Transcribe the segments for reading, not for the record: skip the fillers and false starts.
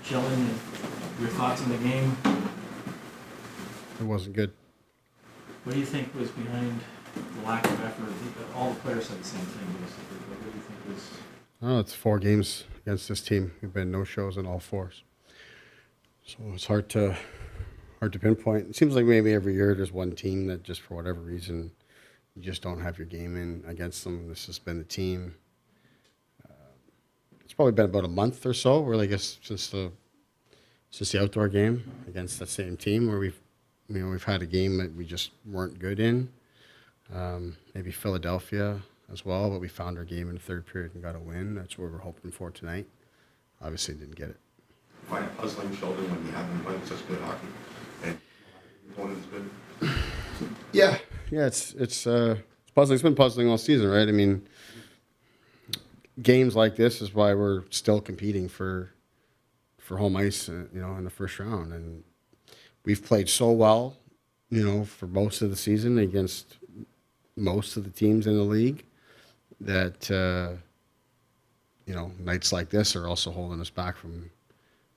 Sheldon, your thoughts on the game? It wasn't good. What do you think was behind the lack of effort? All the players said the same thing, basically. But what do you think was... Oh, it's 4 games against this team. We've been no shows in all 4s. So it's hard to pinpoint. It seems like maybe every year there's one team that just for whatever reason you just don't have your game in against them. This has been the team. It's probably been about a month or so, really, I guess, since the outdoor game against that same team where we've had a game that we just weren't good in. Maybe Philadelphia as well, but we found our game in the third period and got a win. That's what we're hoping for tonight. Obviously, didn't get it. Find it puzzling, Sheldon, when you haven't played such good hockey and opponent's been. Yeah, it's puzzling. It's been puzzling all season, right? I mean, games like this is why we're still competing for home ice, in the first round, and we've played so well, for most of the season against most of the teams in the league that nights like this are also holding us back from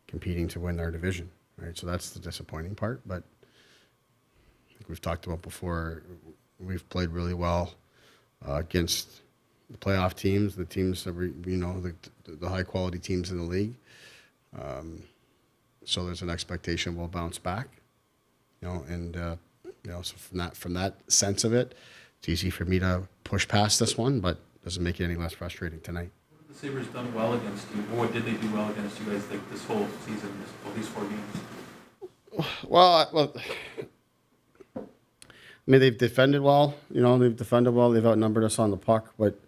competing to win our division, right? So that's the disappointing part. But like we've talked about before, we've played really well against the playoff teams, the teams that the high quality teams in the league. So there's an expectation we'll bounce back, so from that sense of it, it's easy for me to push past this one, but doesn't make it any less frustrating tonight. The Sabres done well against you, or what did they do well against you guys like this whole season, these 4 games? Well, I mean, they've defended well. They've outnumbered us on the puck, but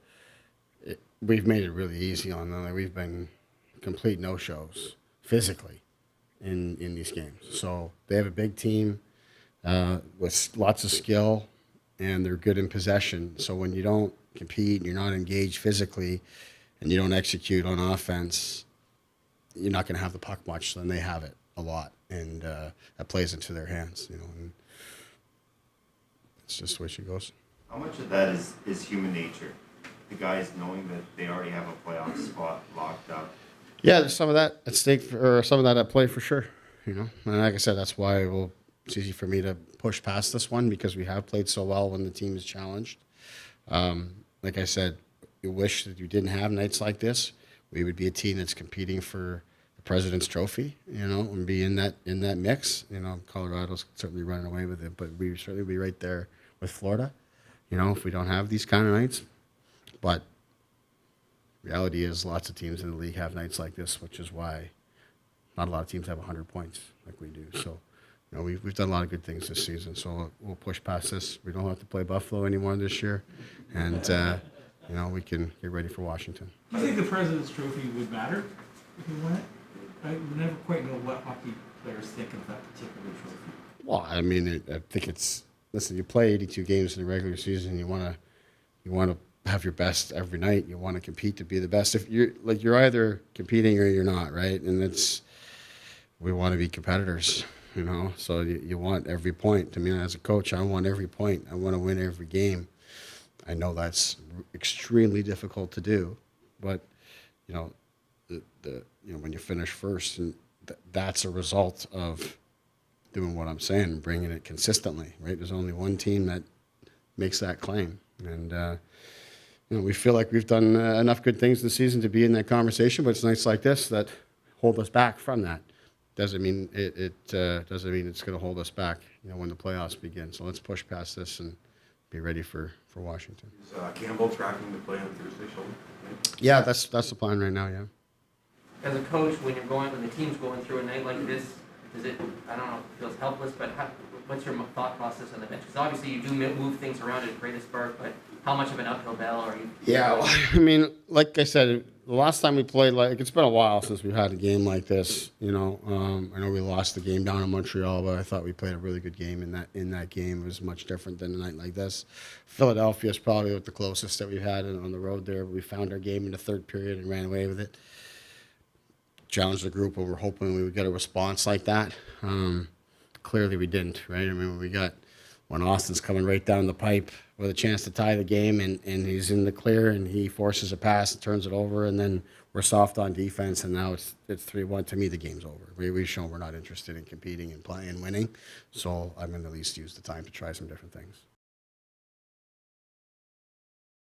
we've made it really easy on them. We've been complete no-shows physically in these games. So they have a big team with lots of skill, and they're good in possession. So when you don't compete, you're not engaged physically, and you don't execute on offense, you're not going to have the puck much. Then they have it a lot, and that plays into their hands. And it's just the way she goes. How much of that is human nature? The guys knowing that they already have a playoff spot locked up. Yeah, there's some of that at stake, or some of that at play for sure. And like I said, that's why it's easy for me to push past this one because we have played so well when the team is challenged. Like I said, you wish that you didn't have nights like this. We would be a team that's competing for the President's Trophy, and be in that mix. Colorado's certainly running away with it, but we would certainly be right there with Florida. If we don't have these kind of nights, but reality is lots of teams in the league have nights like this, which is why not a lot of teams have 100 points like we do. So, we've done a lot of good things this season. So we'll push past this. We don't have to play Buffalo anymore this year, and we can get ready for Washington. Do you think the President's Trophy would matter if you won it? I never quite know what hockey players think of that particular trophy. Well, I mean, I think it's listen. You play 82 games in the regular season. You want to have your best every night. You want to compete to be the best. If you're either competing or you're not, right? And we want to be competitors, So you want every point. I mean, as a coach, I want every point. I want to win every game. I know that's extremely difficult to do, but when you finish first, and that's a result of doing what I'm saying, bringing it consistently, right? There's only one team that makes that claim, and we feel like we've done enough good things this season to be in that conversation. But it's nights like this that hold us back from that. Doesn't mean doesn't mean it's going to hold us back, when the playoffs begin. So let's push past this and be ready for Washington. Is Campbell tracking the play on Thursday, Sheldon? Yeah, that's the plan right now. Yeah. As a coach, when the team's going through a night like this, does it? I don't know if it feels helpless, but what's your thought process on the bench? Because obviously you do move things around at greatest spark, but how much of an uphill battle are you? Yeah, well, I mean, like I said, the last time we played, it's been a while since we've had a game like this. I know we lost the game down in Montreal, but I thought we played a really good game in that game. It was much different than a night like this. Philadelphia is probably the closest that we've had on the road there. We found our game in the third period and ran away with it. Challenged the group, but we're hoping we would get a response like that. Clearly we didn't, right? I mean, we got when Austin's coming right down the pipe with a chance to tie the game, and he's in the clear, and he forces a pass and turns it over, and then we're soft on defense, and now it's 3-1. To me, the game's over. We've shown we're not interested in competing and playing and winning, so I'm going to at least use the time to try some different things.